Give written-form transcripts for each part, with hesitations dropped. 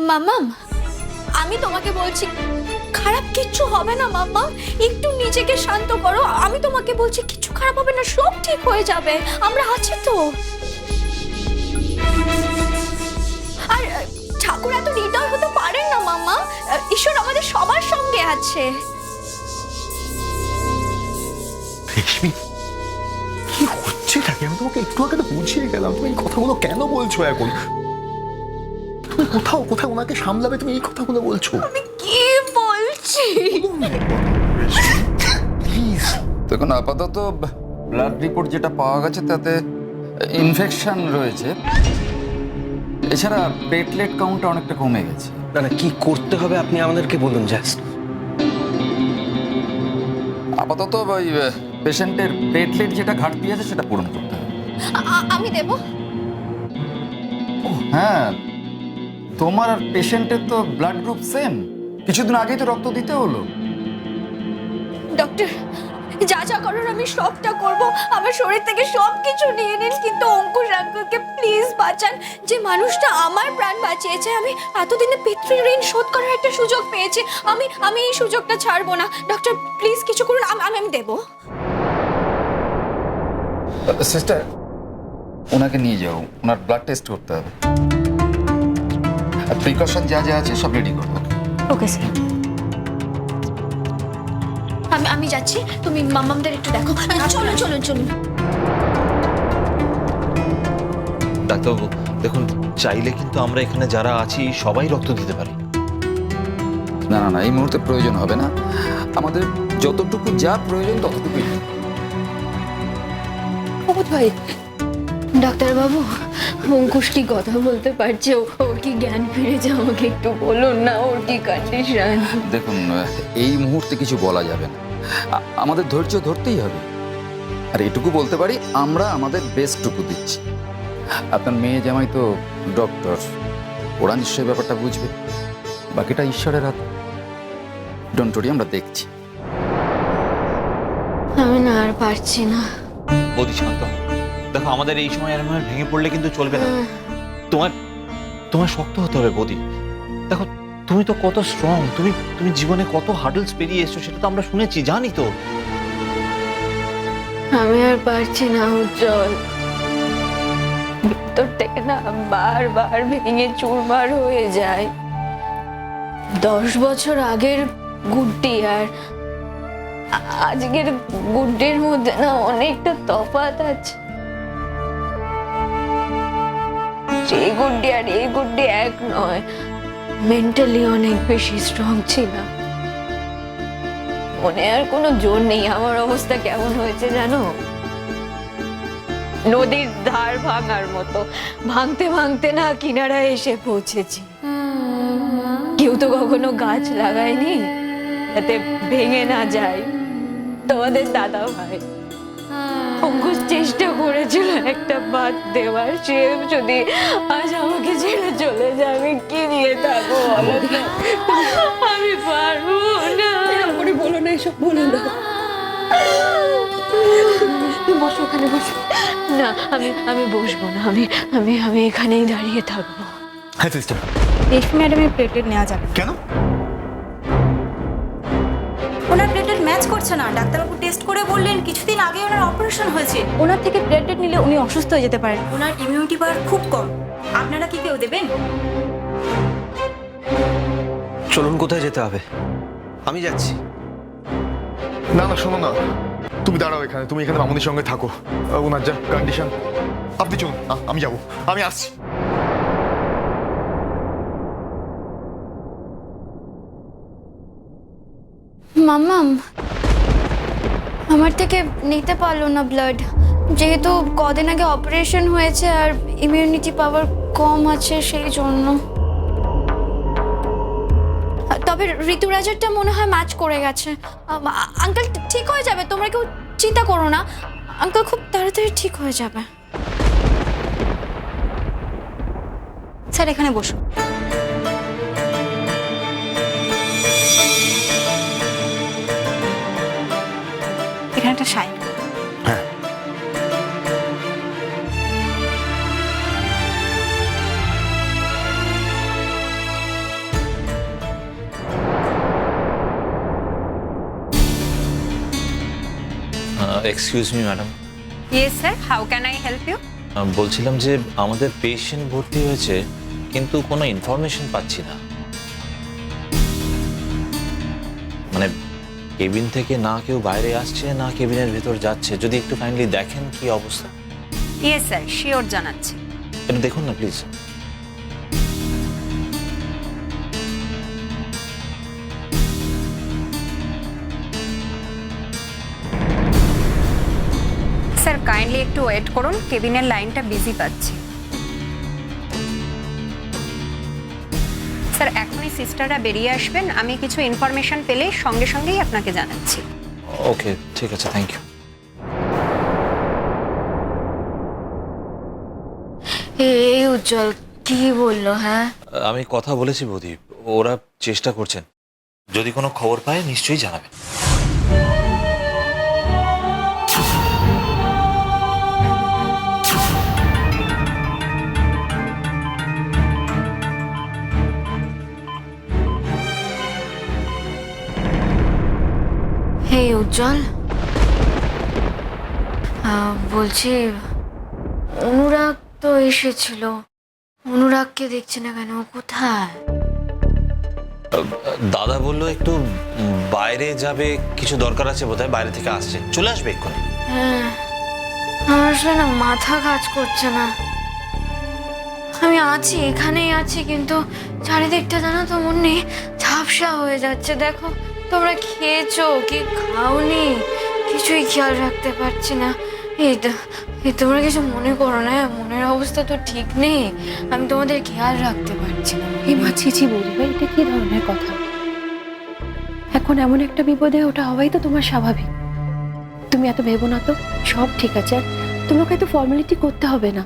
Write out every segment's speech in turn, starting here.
মাম্মাম, আমি তোমাকে বলছি খারাপ কিচ্ছু হবে না মাম্মা, একটু নিজেকে শান্ত করো। আমি তোমাকে বলছি কিছু খারাপ হবে না, সব ঠিক হয়ে যাবে, আমরা আছি তো। আর ঠাকুর এত হৃদয় হতে পারেন না মাম্মা, ঈশ্বর আমাদের সবার সঙ্গে আছে। রেশমি, কি হচ্ছে নাকি? আমি তোমাকে একটু আগে তো বুঝিয়ে গেলাম, তুমি এই কথাগুলো কেন বলছো এখন? তুমি কোথাও কোথাও ওনাকে সামলাবে, তুমি এই কথাগুলো বলছো? আমি কি বলছি? প্লিজ। দেখুন, আপাতত ব্লাড রিপোর্ট যেটা পাওয়া গেছে তাতে ইনফেকশন রয়েছে, এছাড়া প্লেটলেট কাউন্টটা অনেকটা কমে গেছে। না না, কি করতে হবে আপনি আমাদেরকে বলুন জাস্ট। আপাতত ওই পেশেন্টের প্লেটলেট যেটা ঘাটতি আছে সেটা পূরণ করতে হবে। আমি দেব। হ্যাঁ, তোমার আর পেশেন্টের তো ব্লাড গ্রুপ সেম, কিছুদিন আগেই তো রক্ত দিতে হলো। ডক্টর, যা যা করার আমি সবটা করব, আমার শরীর থেকে সবকিছু নিয়ে নিন, কিন্তু অঙ্কুশ আঙ্কেলকে প্লিজ বাঁচান। যে মানুষটা আমার প্রাণ বাঁচিয়েছে, আমি এতদিনে পিতৃঋণ শোধ করার একটা সুযোগ পেয়েছি, আমি এই সুযোগটা ছাড়বো না। ডক্টর প্লিজ কিছু করুন, আমি দেব। সিস্টার, ওনাকে নিয়ে যাও, ওনার ব্লাড টেস্ট করতে হবে, আর প্রিকশন যা যা আছে সব রেডি করবো। Okay sir. আমি যাচ্ছি, তুমি মাম্মামদের একটু দেখো। চলুন চলুন চলুন। ডাক্তারবাবু দেখুন, চাইলে কিন্তু আমরা এখানে যারা আছি সবাই রক্ত দিতে পারি। না না না, এই মুহূর্তে প্রয়োজন হবে না, আমাদের যতটুকু যা প্রয়োজন ততটুকুই। অবুধ ভাই, ডাক্তারবাবু, অঙ্কুশ কি কথা বলতে পারছে? ওর কি জ্ঞান ফিরেছে? আমাকে একটু বলুন না, ওর কি কন্ডিশন? দেখুন, এই মুহূর্তে কিছু বলা যাবে না, আমাদের ধৈর্য ধরতেই হবে। আর এটুকু বলতে পারি, আমরা আমাদের বেস্টটুকু দিচ্ছি। আপনার মেয়ে জামাই তো ডক্টর, ওরা নিশ্চয়ই ব্যাপারটা বুঝবে, বাকিটা ঈশ্বরের হাত। ডোন্ট ওয়ারি, আমরা দেখছি। আমি না আর পারছি না। বৌদি শান্ত হও। দেখো, আমাদের এই সময় এরকম ভেঙে পড়লে কিন্তু চলবে না। তোমার তোমার শক্ত হতে হবে বৌদি। দেখো, তুমি তো কত স্ট্রং, তুমি জীবনে কত হার্ডলস পেরিয়ে এসছো সেটা তো আমরা শুনেছি, জানি তো। আমি আর পারছি না উজ্জ্বল, ভিতর থেকে না বারবার ভেঙে চুরমার হয়ে যায়। 10 বছর আগের গুড্ডি আর আজকের গুড্ডির মধ্যে না অনেকটা তফাৎ আছে। সেই গুড্ডি আর এই গুড্ডি এক নয়, মেন্টালি অনেক বেশি স্ট্রং ছিলাম। মনে আর কোনো জোর নেই। আমার অবস্থা কেমন হয়েছে জানো? নদীর ধার ভাঙার মতো, ভাঙতে ভাঙতে না কিনারায় এসে পৌঁছেছি। কেউ তো কখনো গাছ লাগায়নি যাতে ভেঙে না যায়। তোমাদের দাদা ভাই অঙ্কুশ চেষ্টা করেছিল একটা বাদ দেওয়ার, সে যদি আজ আমাকে ছেড়ে চলে যায় আমি কি নিয়ে থাকবো? আমি পারবো না। বলো না এসব, বলো না। বসো, ওখানে বসো। না, আমি বসবো না, আমি এখানেই দাঁড়িয়ে থাকবো। হ্যাঁ সিস্টার। রেশমি ম্যাডামের প্লেটের নেওয়া যাবে। কেন? ওনার প্লেটের ম্যাচ করছে না। ডাক্তারবাবু টেস্ট করে বললেন কিছুদিন আগে ওনার অপারেশন হয়েছে। ওনার থেকে প্লেটের নিলে উনি অসুস্থ হয়ে যেতে পারেন। ওনার ইমিউনিটি পাওয়ার খুব কম। আপনারা কি কেউ দেবেন? চলুন, কোথায় যেতে হবে? আমি যাচ্ছি। না না, শোনো না, তুমি দাঁড়াও এখানে, তুমি এখানে মামুনির সঙ্গে থাকো। ওনার যা কন্ডিশন, আপনি চলুন, আমি যাবো, আমি আসছি। মাম্মাম আমার থেকে নিতে পারলো না ব্লাড, যেহেতু কদিন আগে অপারেশন হয়েছে আর ইমিউনিটি পাওয়ার কম আছে সেই জন্য। তবে ঋতুরাজেরটা মনে হয় ম্যাচ করে গেছে। আঙ্কেল ঠিক হয়ে যাবে, তোমরা কেউ চিন্তা করো না, আঙ্কেল খুব তাড়াতাড়ি ঠিক হয়ে যাবে। স্যার এখানে বসুন। এখানে একটা সাইন। হ্যাঁ। Excuse me madam, Yes, sir. How can I help you? বলছিলাম যে আমাদের পেশেন্ট ভর্তি হয়েছে কিন্তু কোনো ইনফরমেশন পাচ্ছি না। মানে কেবিন থেকে না কেউ বাইরে আসছে না কেবিনের ভেতর যাচ্ছে, যদি একটু কাইন্ডলি দেখেন কি অবস্থা। Yes, sir. Sure জানাচ্ছি। একটু দেখুন না প্লিজ। স্যার কাইন্ডলি একটু ওয়েট করুন, কেবিনের লাইনটা বিজি পাচ্ছি। স্যার এখনই সিস্টাররা বেরিয়ে আসবেন, আমি কিছু ইনফরমেশন পেলে সঙ্গে সঙ্গেই আপনাকে জানাচ্ছি। ওকে ঠিক আছে, থ্যাংক ইউ। এই উজ্জ্বল কি বললো? হ্যাঁ, আমি কথা বলেছি বৌদি, ওরা চেষ্টা করছেন, যদি কোনো খবর পায় নিশ্চয়ই জানাবেন। হে উজ্জ্বল, বলছি অনুরাগ তো এসেছিল, অনুরাগকে দেখছি না কেন? কোথায়? দাদা বললো একটু বাইরে যাবে, কিছু দরকার আছে বোধহয়, বাইরে থেকে আসছে, চলে আসবে এক্ষুনি। হ্যাঁ, আমার আসলে না মাথা কাজ করছে না। আমি আছি, এখানেই আছি, কিন্তু চারিদিকটা জানো তো মনে ঝাপসা হয়ে যাচ্ছে। দেখো তোমরা খেয়েছো কি খাওনি কিছুই খেয়াল রাখতে পারছি না। এই তোমরা কিছু মনে করো না, মনের অবস্থা তো ঠিক নেই, আমি তোমাদের খেয়াল রাখতে পারছি না। এই মা ছিছি বলবে, এটা কি ধরনের কথা? এখন এমন একটা বিপদে ওটা হওয়াই তো তোমার স্বাভাবিক। তুমি এত ভেবো না তো, সব ঠিক আছে। আর তোমাকে এত ফর্মালিটি করতে হবে না।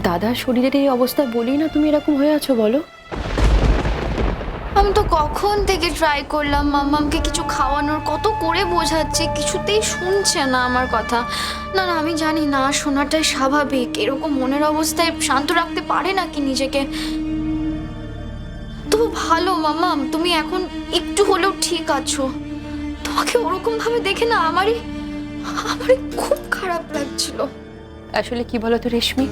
দাদার শরীরের এই অবস্থা বলেই না তুমি এরকম হয়ে আছো, বলো? আমি তো কখন থেকে ট্রাই করলাম মাম্মামকে কিছু খাওয়ানোর, কত করে বোঝাচ্ছি, কিছুতেই শুনছে না আমার কথা। না না, আমি জানি না শোনাটাই স্বাভাবিক, এরকম মনের অবস্থায় শান্ত রাখতে পারে নাকি নিজেকে। তবু ভালো মাম্মাম, তুমি এখন একটু হলেও ঠিক আছো। তোমাকে ওরকম ভাবে দেখে না আমারই খুব খারাপ লাগছিল। আসলে কি বলো তো রেশমি,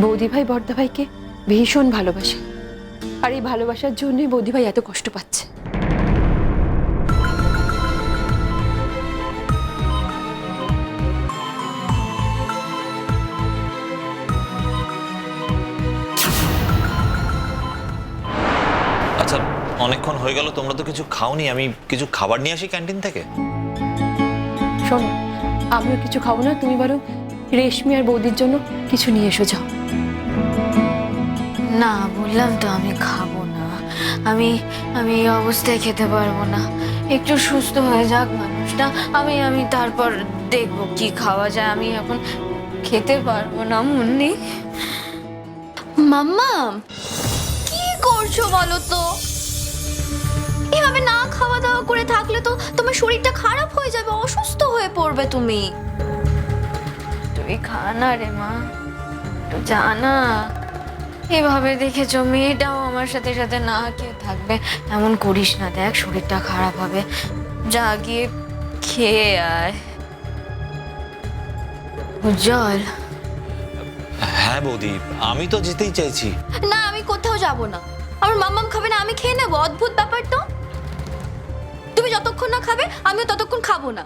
বৌদি ভাই বড়দা ভাইকে ভীষণ ভালোবাসে, আর এই ভালোবাসার জন্যই বৌদি ভাই এত কষ্ট পাচ্ছে। আচ্ছা অনেকক্ষণ হয়ে গেল, তোমরা তো কিছু খাওনি, আমি কিছু খাবার নিয়ে আসি ক্যান্টিন থেকে। শোনো, আমিও কিছু খাবো না, তুমি বরং রেশমি আর বৌদির জন্য কিছু নিয়ে এসো, যাও। না, বললাম তো আমি খাবো না, আমি এই অবস্থায় খেতে পারবো না। একটু সুস্থ হয়ে যাক মানুষটা, আমি তারপর দেখবো কি খাওয়া যায়। আমি এখন খেতে পারবো না মুন্নি। মাম্মা কি করছো বলো তো? এভাবে না খাওয়া দাওয়া করে থাকলে তো তোমার শরীরটা খারাপ হয়ে যাবে, অসুস্থ হয়ে পড়বে তুমি। তুই খা না রে মা, একটু জানা। এভাবে দেখেছো মেয়েটাও আমার সাথে সাথে না খেয়ে থাকবে, এমন করিস না, দেখ শরীরটা খারাপ হবে। যা গিয়ে খেয়ে আয়। উজ্জ্বল। হ্যাঁ বৌদি, আমি তো যেতেই চাইছি। না, আমি কোথাও যাব না, আমার মাম্মাম খাবে না, আমি খেয়ে নেবো। অদ্ভুত ব্যাপার তো, তুমি যতক্ষণ না খাবে আমিও ততক্ষণ খাবো না।